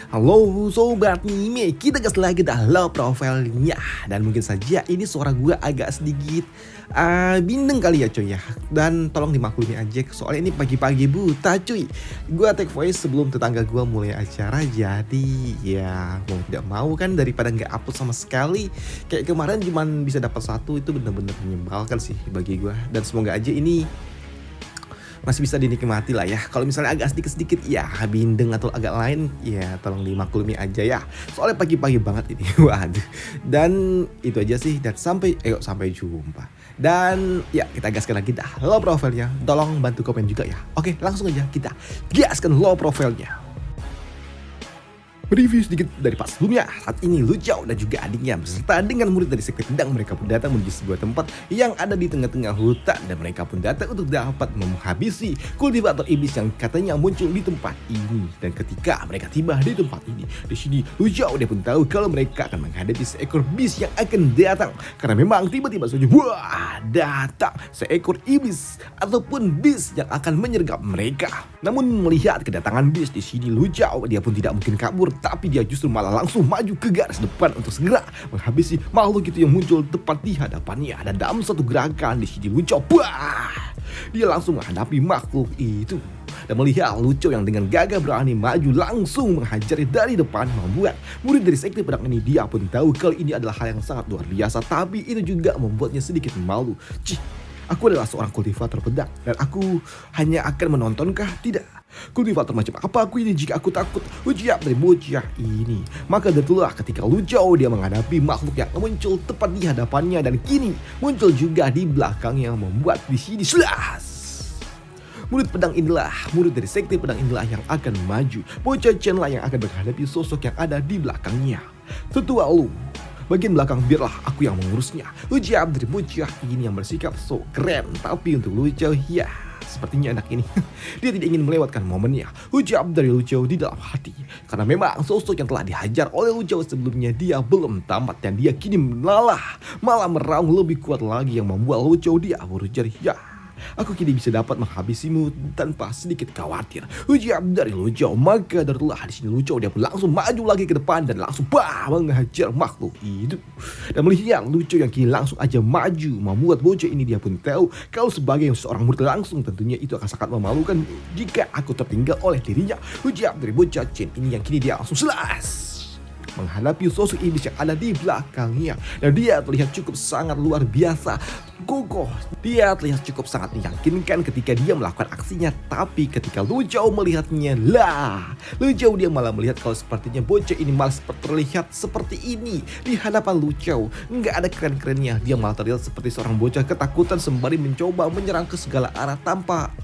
Halo sobat Mime, kita gas lagi dah lo profilnya. Dan mungkin saja ini suara gue agak sedikit bindeng kali ya cuy ya. Dan tolong dimaklumi aja soalnya ini pagi-pagi buta cuy. Gue take voice sebelum tetangga gue mulai acara. Jadi ya mau tidak mau kan daripada nggak upload sama sekali. Kayak kemarin cuman bisa dapat satu, itu bener-bener menyebalkan sih bagi gue. Dan semoga aja ini masih bisa dinikmati lah ya. Kalau misalnya agak sedikit-sedikit ya bindeng atau agak lain ya tolong dimaklumi aja ya. Soalnya pagi-pagi banget ini. Waduh. Dan itu aja sih, dan sampai jumpa. Dan ya kita gaskan lagi dah lo profilnya. Tolong bantu komen juga ya. Oke, langsung aja kita gaskan lo profilnya. Review sedikit dari pas sebelumnya. Saat ini Lu Xiao dan juga adiknya beserta dengan murid dari sekte pedang, mereka pun datang menuju sebuah tempat yang ada di tengah-tengah hutan, dan mereka pun datang untuk dapat menghabisi kultivator iblis yang katanya muncul di tempat ini. Dan ketika mereka tiba di tempat ini, di sini Lu Xiao dia pun tahu kalau mereka akan menghadapi seekor beast yang akan datang, karena memang tiba-tiba saja datang seekor iblis ataupun beast yang akan menyergap mereka. Namun melihat kedatangan beast di sini, Lu Xiao dia pun tidak mungkin kabur, tapi dia justru malah langsung maju ke garis depan untuk segera menghabisi makhluk itu yang muncul tepat di hadapannya. Dan dalam satu gerakan di sini Lu Xiao, dia langsung menghadapi makhluk itu. Dan melihat Lu Xiao yang dengan gagah berani maju langsung menghajar dari depan, membuat murid dari sekte pedang ini dia pun tahu kalau ini adalah hal yang sangat luar biasa. Tapi itu juga membuatnya sedikit malu. Aku adalah seorang kultivator pedang, dan aku hanya akan menontonkah? Tidak. Kultivator macam apa aku ini jika aku takut ujian dari bocah ini? Maka itulah ketika Lu Xiao dia menghadapi makhluk yang muncul tepat di hadapannya, dan kini muncul juga di belakangnya, membuat di sini murid dari sekte pedang inilah yang akan maju. Bocah Chen lah yang akan menghadapi sosok yang ada di belakangnya. Tetua Lu, bagian belakang biarlah aku yang mengurusnya. Ujian dari bocah ini yang bersikap so keren. Tapi untuk Lu Xiao, ya sepertinya anak ini dia tidak ingin melewatkan momennya. Ujian dari Lu Xiao di dalam hati, karena memang sosok yang telah dihajar oleh Lu Xiao sebelumnya dia belum tamat, dan dia kini malah meraung lebih kuat lagi yang membuat Lu Xiao dia berjerit, ya aku kini bisa dapat menghabisimu tanpa sedikit khawatir. Ujian dari Lu Xiao. Maka darulah di sini Lu Xiao dia pun langsung maju lagi ke depan dan langsung menghajar makhluk itu. Dan melihat Lu Xiao yang kini langsung aja maju, membuat bocah ini dia pun tahu kalau sebagai seorang murid langsung tentunya itu akan sangat memalukan jika aku tertinggal oleh dirinya. Ujian dari bocah Chen ini yang kini dia langsung menghadapi sosok iblis yang ada di belakangnya. Dan dia terlihat cukup sangat luar biasa kokoh. Dia terlihat cukup sangat meyakinkan ketika dia melakukan aksinya. Tapi ketika Lu Xiao melihatnya, Lu Xiao dia malah melihat kalau sepertinya bocah ini malah terlihat seperti ini di hadapan Lu Xiao. Nggak ada keren-kerennya. Dia malah terlihat seperti seorang bocah ketakutan sembari mencoba menyerang ke segala arah tanpa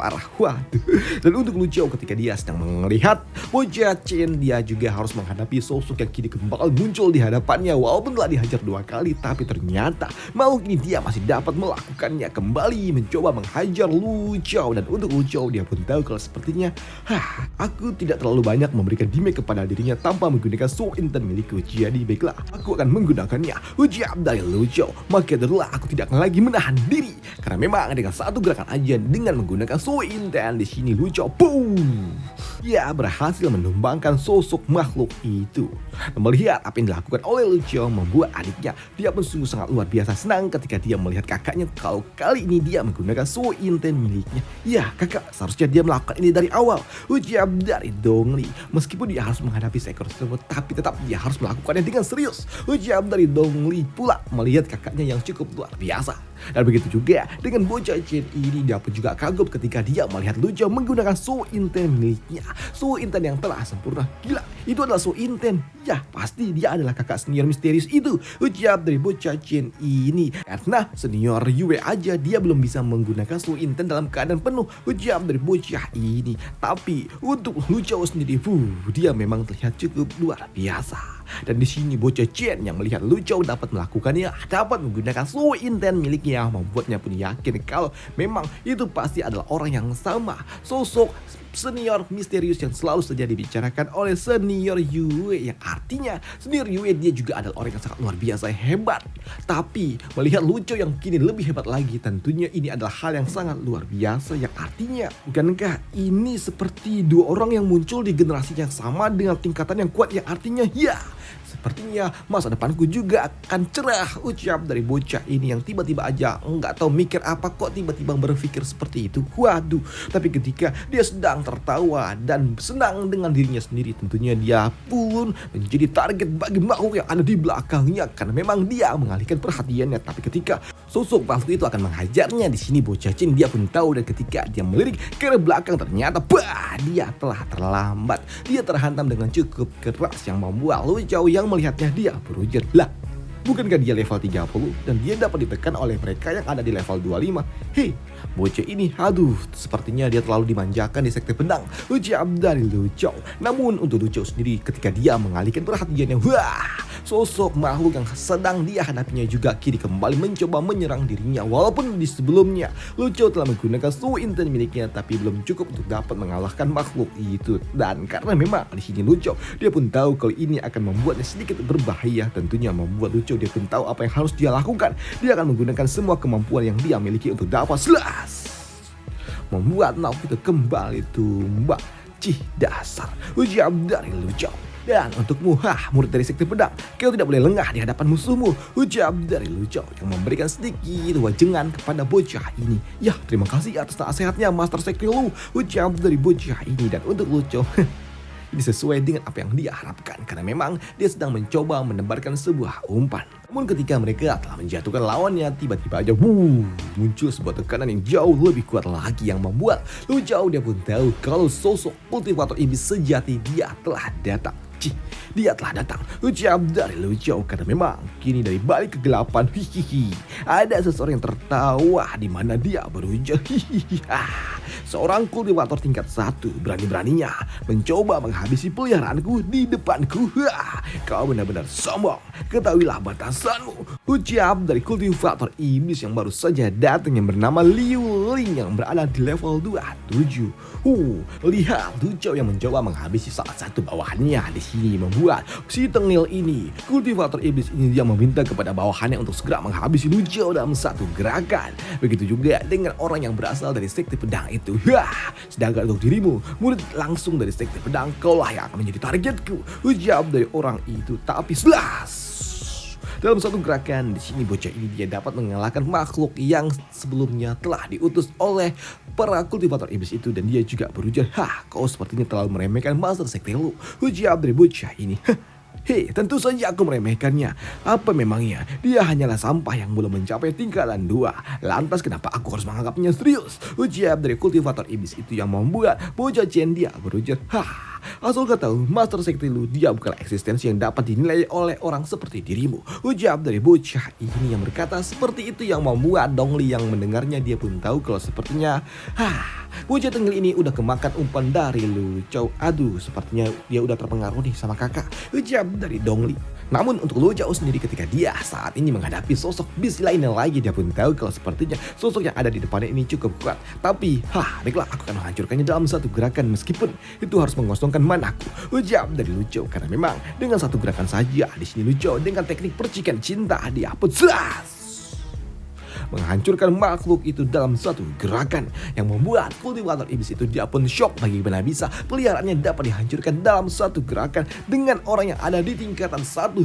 arah. Waduh. Dan untuk Lu Xiao ketika dia sedang melihat bocah Chen, dia juga harus menghadapi sosok yang kini kembali muncul di hadapannya. Walaupun telah dihajar 2 kali, tapi ternyata makhluk ini dia masih dapat melakukannya, kembali mencoba menghajar Lu Xiao. Dan untuk Lu Xiao dia pun tahu kalau sepertinya aku tidak terlalu banyak memberikan damage kepada dirinya tanpa menggunakan sword intent milikku. Jadi baiklah, aku akan menggunakannya. Ujian dari Lu Xiao. Maka itulah aku tidak akan lagi menahan diri, karena memang dengan satu gerakan aja dengan menggunakan sword intent di sini Lu Xiao ya berhasil menumbangkan sosok makhluk itu. Melihat apa yang dilakukan oleh Lu Xiao membuat adiknya dia pun sungguh sangat luar biasa senang ketika dia melihat kakaknya kalau kali ini dia menggunakan sword intent miliknya. Ya kakak, seharusnya dia melakukan ini dari awal. Ujian dari Dongli, meskipun dia harus menghadapi seekor tersebut, tapi tetap dia harus melakukannya dengan serius. Ujian dari Dongli pula melihat kakaknya yang cukup luar biasa. Dan begitu juga dengan bocah Chen ini, dia pun juga kagum ketika dia melihat Lu Xiao menggunakan sword intent miliknya. Sword intent yang telah sempurna. Gila, itu adalah sword intent. Ya pasti dia adalah kakak senior misterius itu. Ujian dari bocah Chen ini, karena senior Yue aja dia belum bisa menggunakan sword intent dalam keadaan penuh. Ujian dari bocah ini. Tapi untuk Lu Xiao sendiri, dia memang terlihat cukup luar biasa. Dan di sini bocah Chen yang melihat Lu Chao dapat melakukannya, dapat menggunakan Su Inten miliknya, membuatnya pun yakin kalau memang itu pasti adalah orang yang sama, sosok senior misterius yang selalu saja dibicarakan oleh senior Yue, yang artinya senior Yue dia juga adalah orang yang sangat luar biasa hebat. Tapi melihat Lu Chao yang kini lebih hebat lagi, tentunya ini adalah hal yang sangat luar biasa, yang artinya bukankah ini seperti dua orang yang muncul di generasi yang sama dengan tingkatan yang kuat, yang artinya ya sepertinya masa depanku juga akan cerah, ucap dari bocah ini yang tiba-tiba aja nggak tahu mikir apa kok tiba-tiba berpikir seperti itu. Waduh, tapi ketika dia sedang tertawa dan senang dengan dirinya sendiri, tentunya dia pun menjadi target bagi makhluk yang ada di belakangnya karena memang dia mengalihkan perhatiannya. Tapi ketika sosok makhluk itu akan menghajarnya, di sini bocah Chen dia pun tahu, dan ketika dia melirik ke belakang ternyata dia telah terlambat. Dia terhantam dengan cukup keras yang membuat Lu Chao yang melihatnya dia berujar, lah bukankah dia level 30 dan dia dapat ditekan oleh mereka yang ada di level 25? Hei, bocah ini, aduh, sepertinya dia terlalu dimanjakan di sekte pedang, ucap dari Lu Chao. Namun untuk Lu Chao sendiri, ketika dia mengalihkan perhatiannya, wah, sosok makhluk yang sedang dia hadapinya juga kini kembali mencoba menyerang dirinya. Walaupun di sebelumnya Lu Chao telah menggunakan Su Inten miliknya, tapi belum cukup untuk dapat mengalahkan makhluk itu. Dan karena memang di sini Lu Chao dia pun tahu kalau ini akan membuatnya sedikit berbahaya, tentunya membuat Lu Chao dia pun tahu apa yang harus dia lakukan. Dia akan menggunakan semua kemampuan yang dia miliki untuk dapat membuat makhluk itu kembali tumbang. Cih, dasar, ucap dari Lu Chao. Dan untukmu, murid dari sekte pedang, kau tidak boleh lengah di hadapan musuhmu, ucap dari Lu Chao yang memberikan sedikit wajengan kepada bocah ini. Ya, terima kasih atas nasihatnya Master Sekte Lu, ucap dari bocah ini. Dan untuk Lu Chao, ini sesuai dengan apa yang dia harapkan, karena memang dia sedang mencoba menebarkan sebuah umpan. Namun ketika mereka telah menjatuhkan lawannya, tiba-tiba aja muncul sebuah tekanan yang jauh lebih kuat lagi, yang membuat Lu Chao dia pun tahu kalau sosok kultivator iblis sejati dia telah datang. Dia telah datang, ucap dari Lu Chao, karena memang kini dari balik kegelapan ada seseorang yang tertawa, di mana dia berujar, seorang kultivator tingkat 1 berani-beraninya mencoba menghabisi peliharaanku di depanku. Kau benar-benar sombong, ketahuilah batasanmu, ucap dari kultivator iblis yang baru saja datang, yang bernama Liu Ling, yang berada di level 27. Lihat Lu Chao yang mencoba menghabisi salah satu bawahannya. Di sini membuat si tengil ini, kultivator iblis ini, dia meminta kepada bawahannya untuk segera menghabisi Lu Chao dalam satu gerakan. Begitu juga dengan orang yang berasal dari sekte pedang itu. Sedangkan untuk dirimu, murid langsung dari sekte pedang, kaulah yang akan menjadi targetku, ucap dari orang itu. Tapi dalam satu gerakan, di sini bocah ini dia dapat mengalahkan makhluk yang sebelumnya telah diutus oleh para kultivator iblis itu, dan dia juga berujar, kau sepertinya terlalu meremehkan Master Sekte Lu, ucap dari bocah ini. Hei, tentu saja aku meremehkannya. Apa memangnya dia hanyalah sampah yang belum mencapai tingkatan 2. Lantas kenapa aku harus menganggapnya serius, ucap dari kultivator iblis itu, yang membuat bocah Chen dia berujar, asal kau tahu, Master Sekte Lu dia bukanlah eksistensi yang dapat dinilai oleh orang seperti dirimu, ucap dari bocah ini yang berkata seperti itu, yang membuat Dongli yang mendengarnya dia pun tahu kalau sepertinya bocah tengil ini udah kemakan umpan dari Lu Chao. Aduh, sepertinya dia udah terpengaruh nih sama kakak, ucap dari Dongli. Namun untuk Lu Chao sendiri, ketika dia saat ini menghadapi sosok bis lainnya lagi, dia pun tahu kalau sepertinya sosok yang ada di depannya ini cukup kuat. Tapi baiklah, aku akan menghancurkannya dalam satu gerakan, meskipun itu harus mengosongkan manaku, ucap dari Lu Chao, karena memang dengan satu gerakan saja di sini Lu Chao dengan teknik percikan cinta dia pun menghancurkan makhluk itu dalam satu gerakan, yang membuat kultivator iblis itu dia pun shock bagaimana bisa peliharaannya dapat dihancurkan dalam satu gerakan dengan orang yang ada di tingkatan 1.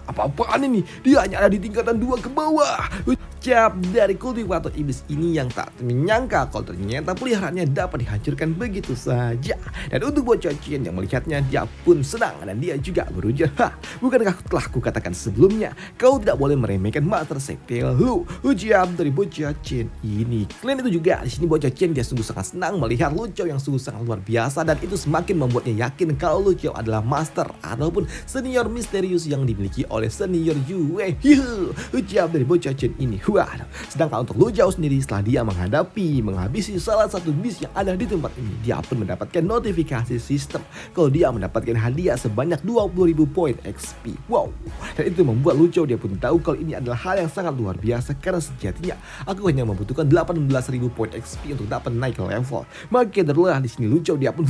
Apa-apaan ini, dia hanya ada di tingkatan 2 ke bawah, ucap dari kultivator iblis ini yang tak menyangka kalau ternyata peliharaannya dapat dihancurkan begitu saja. Dan untuk bocah Chen yang melihatnya, dia pun senang, dan dia juga berujar, bukankah telah kukatakan sebelumnya, kau tidak boleh meremehkan Master Sekte Lu, ucap Ujar dari bocah Chen ini. Selain itu juga di sini bocah Chen dia sungguh sangat senang melihat Lu Xiao yang sungguh sangat luar biasa, dan itu semakin membuatnya yakin kalau Lu Xiao adalah master ataupun senior misterius yang dimiliki oleh senior Yue. Ujar dari bocah Chen ini. Waduh. Sedangkan untuk Lu Xiao sendiri, setelah dia menghabisi salah satu bis yang ada di tempat ini, dia pun mendapatkan notifikasi sistem kalau dia mendapatkan hadiah sebanyak 20.000 poin XP. Wow. Dan itu membuat Lu Xiao dia pun tahu kalau ini adalah hal yang sangat luar biasa, karena sejatinya aku hanya membutuhkan 18.000 poin XP untuk dapat naik level. Maka adalah di sini Lu Xiao dia pun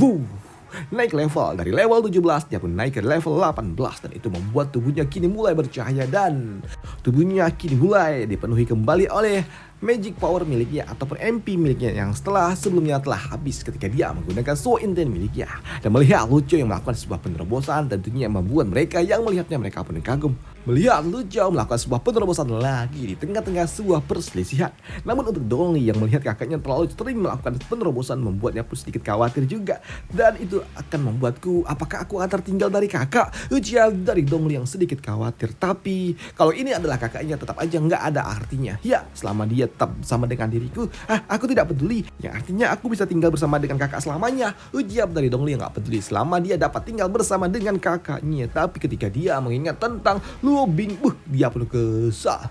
naik level dari level 17 dia pun naik ke level 18, dan itu membuat tubuhnya kini mulai bercahaya dan tubuhnya kini mulai dipenuhi kembali oleh magic power miliknya ataupun MP miliknya yang sebelumnya telah habis ketika dia menggunakan So Intent miliknya. Dan melihat Lu Xiao yang melakukan sebuah penerobosan, tentunya membuat mereka yang melihatnya mereka pun kagum. Melihat Lu Xiao melakukan sebuah penerobosan lagi di tengah-tengah sebuah perselisihan. Namun untuk Dongli yang melihat kakaknya terlalu sering melakukan penerobosan membuatnya pun sedikit khawatir juga. Dan itu akan membuatku, apakah aku akan tertinggal dari kakak? Ujar dari Dongli yang sedikit khawatir. Tapi kalau ini adalah kakaknya, tetap aja nggak ada artinya. Ya, selama dia tetap bersama dengan diriku, aku tidak peduli. Yang artinya aku bisa tinggal bersama dengan kakak selamanya. Ujar dari Dongli yang nggak peduli selama dia dapat tinggal bersama dengan kakaknya. Tapi ketika dia mengingat tentang Luo Bing, dia pun kesal.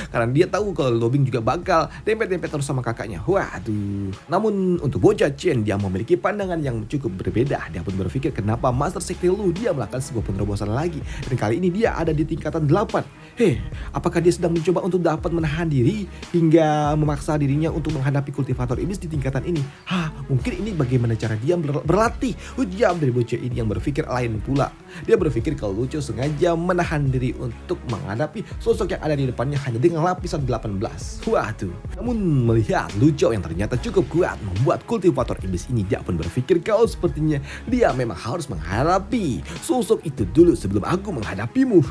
Karena dia tahu kalau Luo Bing juga bakal dempet-dempet terus sama kakaknya. Waduh. Namun untuk bocah Chen, dia memiliki pandangan yang cukup berbeda. Dia pun berpikir kenapa Master Sekte Lu dia melakukan sebuah penerobosan lagi. Dan kali ini dia ada di tingkatan 8. Apakah dia sedang mencoba untuk dapat menahan diri hingga memaksa dirinya untuk menghadapi kultivator iblis di tingkatan ini? Mungkin ini bagaimana cara dia berlatih. Ujar dari bocah ini yang berpikir lain pula. Dia berpikir kalau Lu Xiao sengaja menahan diri untuk menghadapi sosok yang ada di depannya hanya dengan lapisan 18. Waduh. Namun melihat Lu Xiao yang ternyata cukup kuat membuat kultivator iblis ini, dia pun berpikir kalau sepertinya dia memang harus menghadapi sosok itu dulu sebelum aku menghadapimu.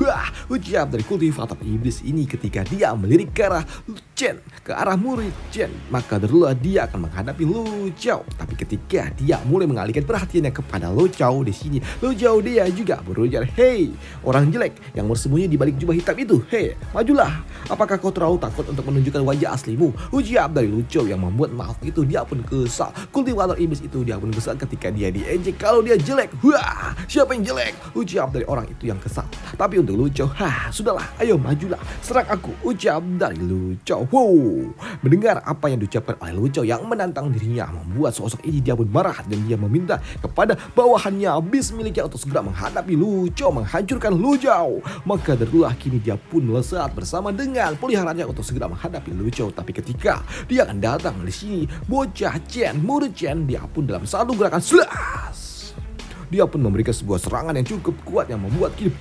Ujar dari kultivator iblis ini ketika dia melirik ke arah Chen, ke arah murid Chen, maka dulu dia akan menghadapi Lu Xiao. Tapi ketika dia mulai mengalihkan perhatiannya kepada Lu Xiao, di sini Lu Xiao dia juga berujar, "Hei, orang jelek yang bersembunyi di balik jubah hitam itu, majulah. Apakah kau terlalu takut untuk menunjukkan wajah aslimu?" Ujar dari Lu Xiao yang membuat makhluk itu dia pun kesal. Kultivator iblis itu dia pun kesal ketika dia diejek kalau dia jelek. Siapa yang jelek? Ujar dari orang itu yang kesal. Tapi untuk Lu Xiao, sudahlah, ayo majulah, serang aku. Ujar dari Lu Xiao. Mendengar apa yang diucapkan oleh Lu Xiao yang menantang dirinya, membuat sosok ini dia pun marah dan dia meminta kepada bawahannya bis miliknya untuk segera menghadapi Lu Xiao, menghancurkan Lu Xiao. Maka darulah kini dia pun melesat bersama dengan peliharaannya untuk segera menghadapi Lu Xiao. Tapi ketika dia akan datang di sini, bocah Chen, murid Chen, dia pun dalam satu gerakan slash, dia pun memberikan sebuah serangan yang cukup kuat yang membuat kini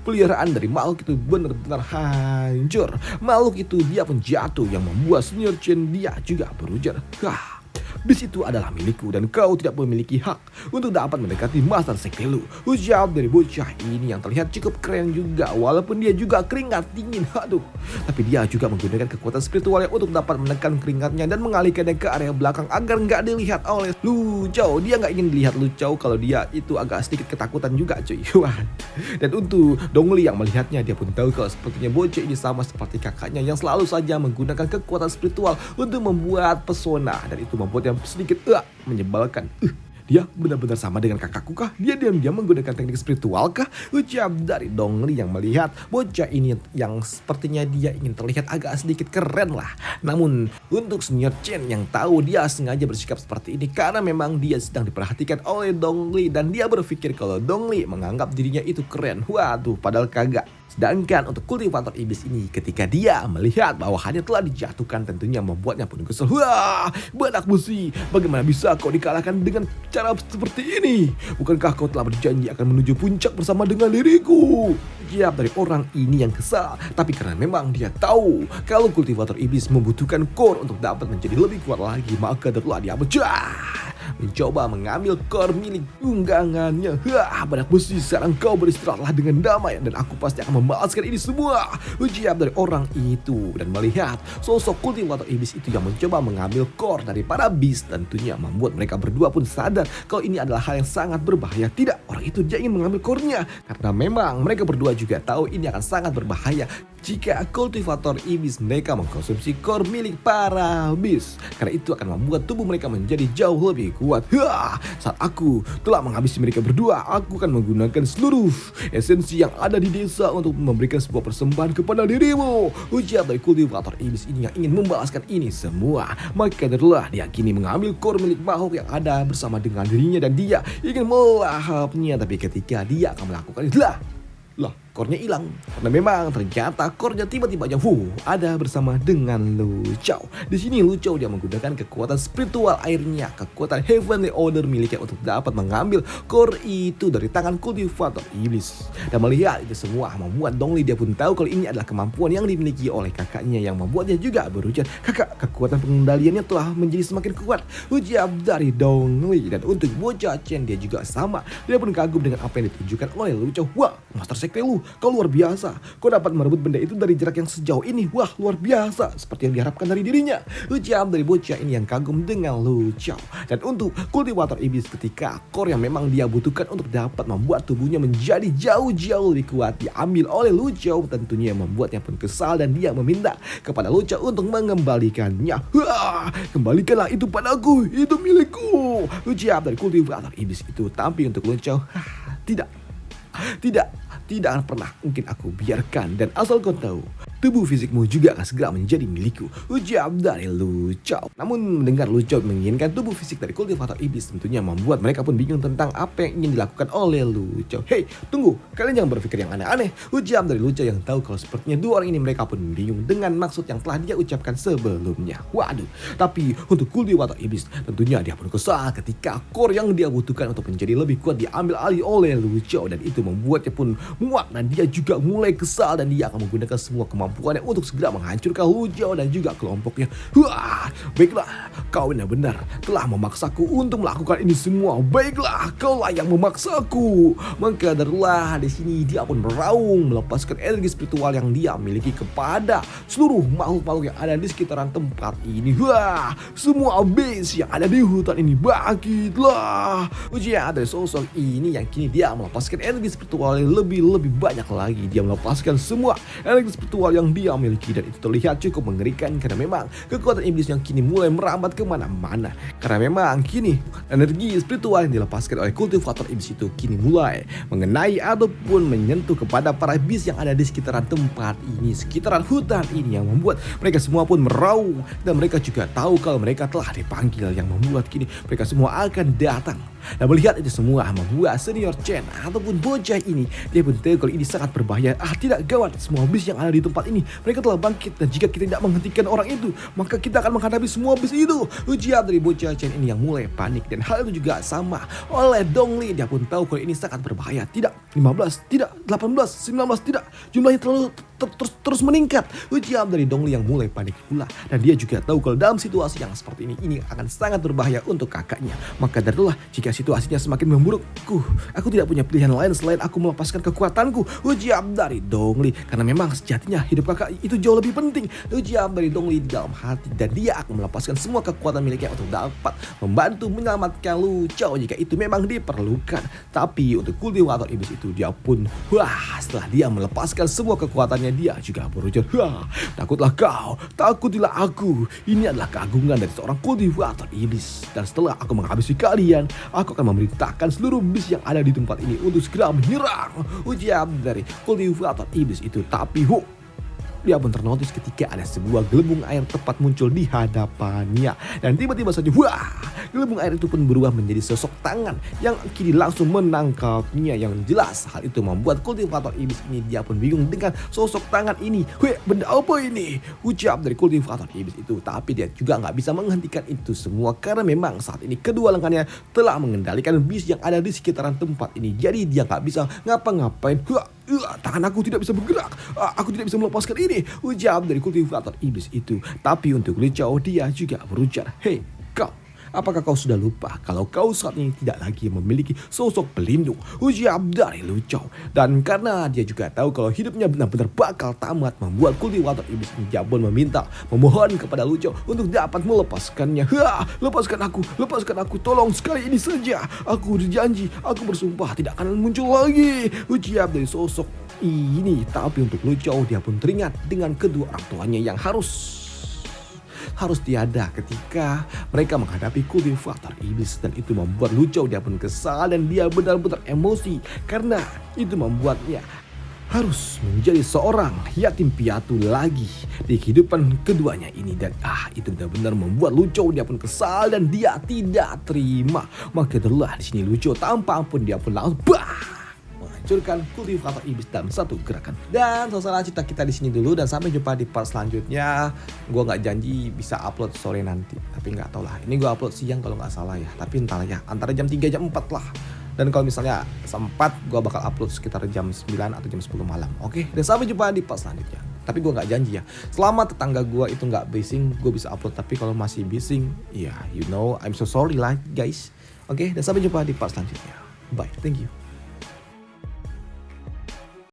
peliharaan dari makhluk itu benar-benar hancur. Makhluk itu dia pun jatuh yang membuat senior Chen dia juga berujar, bis itu adalah milikku dan kau tidak memiliki hak untuk dapat mendekati Master Sekte Lu. Ujar dari bocah ini yang terlihat cukup keren juga, walaupun dia juga keringat dingin. Tapi dia juga menggunakan kekuatan spiritualnya untuk dapat menekan keringatnya dan mengalihkannya ke area belakang agar nggak dilihat oleh Lu Xiao. Dia nggak ingin dilihat Lu Xiao kalau dia itu agak sedikit ketakutan juga, cuy. Dan untuk Dongli yang melihatnya, dia pun tahu kalau sepertinya bocah ini sama seperti kakaknya yang selalu saja menggunakan kekuatan spiritual untuk membuat pesona, dan itu membuat yang sedikit menyebalkan. Dia benar-benar sama dengan kakakku kah? Dia diam-diam menggunakan teknik spiritual kah? Ucap dari Dongli yang melihat bocah ini yang sepertinya dia ingin terlihat agak sedikit keren lah. Namun untuk senior Chen yang tahu dia sengaja bersikap seperti ini karena memang dia sedang diperhatikan oleh Dongli, dan dia berpikir kalau Dongli menganggap dirinya itu keren. Waduh, padahal kagak. Sedangkan untuk kultivator iblis ini, ketika dia melihat bawahannya telah dijatuhkan, tentunya membuatnya pun kesal. Badak besi, bagaimana bisa kau dikalahkan dengan cara seperti ini? Bukankah kau telah berjanji akan menuju puncak bersama dengan diriku? Jawab dari orang ini yang kesal. Tapi karena memang dia tahu kalau kultivator iblis membutuhkan core untuk dapat menjadi lebih kuat lagi, maka telah dia mencoba mengambil core milik tunggangannya. Badak besi, sekarang kau beristirahatlah dengan damai dan aku pasti akan membalaskan ini semua. Ujar dari orang itu, dan melihat sosok kultivator iblis itu yang mencoba mengambil core dari para bis, tentunya membuat mereka berdua pun sadar kalau ini adalah hal yang sangat berbahaya. Tidak, orang itu dia ingin mengambil core-nya karena memang mereka berdua juga tahu ini akan sangat berbahaya. jika kultivator iblis mereka mengkonsumsi core milik para beast, karena itu akan membuat tubuh mereka menjadi jauh lebih kuat. Saat aku telah menghabisi mereka berdua, aku akan menggunakan seluruh esensi yang ada di desa untuk memberikan sebuah persembahan kepada dirimu. Ujar dari kultivator iblis ini yang ingin membalaskan ini semua. Maka adalah dia kini mengambil core milik makhluk yang ada bersama dengan dirinya dan dia ingin melahapnya. Tapi ketika dia akan melakukan itu, core-nya hilang. Karena memang ternyata core-nya tiba-tiba aja ada bersama dengan Lu Chao. Di sini Lu Chao dia menggunakan kekuatan spiritual airnya, kekuatan Heavenly Order miliknya untuk dapat mengambil core itu dari tangan kultivator iblis. Dan melihat itu semua membuat Dongli dia pun tahu kalau ini adalah kemampuan yang dimiliki oleh kakaknya, yang membuatnya juga berujar, "Kakak, kekuatan pengendaliannya telah menjadi semakin kuat," ujar dari Dongli. Dan untuk bocah Chen dia juga sama. Dia pun kagum dengan apa yang ditunjukkan oleh Lu Chao. "Wah, Master Sekte lu, kau luar biasa. Kau dapat merebut benda itu dari jarak yang sejauh ini. Wah, luar biasa. Seperti yang diharapkan dari dirinya," ujar dari bocah ini yang kagum dengan Lu Chao. Dan untuk kultivator iblis, ketika core yang memang dia butuhkan untuk dapat membuat tubuhnya menjadi jauh-jauh lebih kuat diambil oleh Lu Chao, tentunya membuatnya pun kesal dan dia meminta kepada Lu Chao untuk mengembalikannya. "Kembalikanlah itu padaku, itu milikku," ujar dari kultivator iblis itu. Tapi untuk Lu Chao, tidak akan pernah mungkin aku biarkan, dan asal kau tahu, tubuh fisikmu juga akan segera menjadi milikku, ujar dari Lu Chao. Namun mendengar Lu Chao menginginkan tubuh fisik dari kultivator iblis, tentunya membuat mereka pun bingung tentang apa yang ingin dilakukan oleh Lu Chao. "Hei, tunggu, kalian jangan berpikir yang aneh-aneh," ujar dari Lu Chao yang tahu kalau sepertinya dua orang ini mereka pun bingung dengan maksud yang telah dia ucapkan sebelumnya. Waduh, tapi untuk kultivator iblis tentunya dia pun kesal ketika core yang dia butuhkan untuk menjadi lebih kuat diambil alih oleh Lu Chao, dan itu membuatnya pun muak dan dia juga mulai kesal, dan dia akan menggunakan semua kemampuannya untuk segera menghancurkan Lu Chao dan juga kelompoknya. "Baiklah, kau benar-benar telah memaksaku untuk melakukan ini semua. Baiklah, kaulah yang memaksaku." Maka darulah di sini dia pun meraung, melepaskan energi spiritual yang dia miliki kepada seluruh makhluk-makhluk yang ada di sekitaran tempat ini. Semua base yang ada di hutan ini bangkitlah, ujian dari sosok ini yang kini dia melepaskan energi spiritual yang lebih banyak lagi. Dia melepaskan semua energi spiritual yang dia miliki, dan itu terlihat cukup mengerikan karena memang kekuatan iblis yang kini mulai merambat kemana-mana. Karena memang kini energi spiritual yang dilepaskan oleh kultivator iblis itu kini mulai mengenai ataupun menyentuh kepada para beast yang ada di sekitaran tempat ini, sekitaran hutan ini, yang membuat mereka semua pun meraung, dan mereka juga tahu kalau mereka telah dipanggil, yang membuat kini mereka semua akan datang. Dan melihat itu semua membuat senior Chen ataupun bocah ini dia pun tahu kalau ini sangat berbahaya. Tidak, gawat, semua beast yang ada di tempat ini mereka telah bangkit, dan jika kita tidak menghentikan orang itu maka kita akan menghadapi semua beast itu, ujar dari bocah Chen ini yang mulai panik. Dan hal itu juga sama oleh Dongli, dia pun tahu kalau ini sangat berbahaya. Tidak 15, tidak 18, 19, tidak, jumlahnya terlalu terus meningkat, ujar dari Dongli yang mulai panik pula. Dan dia juga tahu kalau dalam situasi yang seperti ini akan sangat berbahaya untuk kakaknya. Maka darilah jika situasinya semakin memburuk, aku tidak punya pilihan lain selain aku melepaskan kekuatanku, ujar dari Dongli. Karena memang sejatinya hidup kakak itu jauh lebih penting, ujar dari Dongli di dalam hati. Dan dia akan melepaskan semua kekuatan miliknya untuk dapat membantu menyelamatkan Lu Chao jika itu memang diperlukan. Tapi untuk kultivator iblis itu dia pun setelah dia melepaskan semua kekuatannya, dia juga berujar, "Takutlah kau, takutilah aku. Ini adalah keagungan dari seorang kultivator iblis. Dan setelah aku menghabisi kalian, aku akan memerintahkan seluruh beast yang ada di tempat ini untuk segera menyerang," ujar dari kultivator iblis itu. Tapi dia pun ternotis ketika ada sebuah gelembung air tepat muncul di hadapannya. Dan tiba-tiba saja, gelembung air itu pun berubah menjadi sosok tangan yang kini langsung menangkapnya. Yang jelas hal itu membuat kultivator iblis ini dia pun bingung dengan sosok tangan ini. Benda apa ini?" ucap dari kultivator iblis itu. Tapi dia juga nggak bisa menghentikan itu semua karena memang saat ini kedua lengannya telah mengendalikan beast yang ada di sekitaran tempat ini. Jadi dia nggak bisa ngapa-ngapain. Tangan aku tidak bisa bergerak, aku tidak bisa melepaskan ini, ujar dari kultivator iblis itu. Tapi untuk Lu Chao dia juga berujar, "Hei kau, apakah kau sudah lupa kalau kau saat ini tidak lagi memiliki sosok pelindung?" ujar dari Lu Chao. Dan karena dia juga tahu kalau hidupnya benar-benar bakal tamat, membuat kultivator iblis ini dia pun memohon kepada Lu Chao untuk dapat melepaskannya. Lepaskan aku, tolong sekali ini saja. Aku berjanji, aku bersumpah tidak akan muncul lagi, ujar dari sosok ini. Tapi untuk Lu Chou, dia pun teringat dengan kedua orang tuanya yang harus tiada ketika mereka menghadapi kultivator iblis, dan itu membuat Lu Chou dia pun kesal dan dia benar-benar emosi karena itu membuatnya harus menjadi seorang yatim piatu lagi di kehidupan keduanya ini, dan itu benar-benar membuat Lu Chou dia pun kesal dan dia tidak terima. Maka itulah di sini Lu Chou tanpa ampun dia pun langsung menghancurkan kultivator iblis dalam satu gerakan. Dan selesai cerita kita di sini dulu, dan sampai jumpa di part selanjutnya. Gue nggak janji bisa upload sore nanti, tapi nggak tau lah. Ini gue upload siang kalau nggak salah ya, tapi entahlah ya, antara jam 3 jam 4 lah. Dan kalau misalnya sempat, gue bakal upload sekitar jam 9 atau jam 10 malam. Oke, dan sampai jumpa di part selanjutnya. Tapi gue nggak janji ya, selama tetangga gue itu nggak bising, gue bisa upload. Tapi kalau masih bising, ya you know, I'm so sorry lah guys. Oke, dan sampai jumpa di part selanjutnya. Bye, thank you.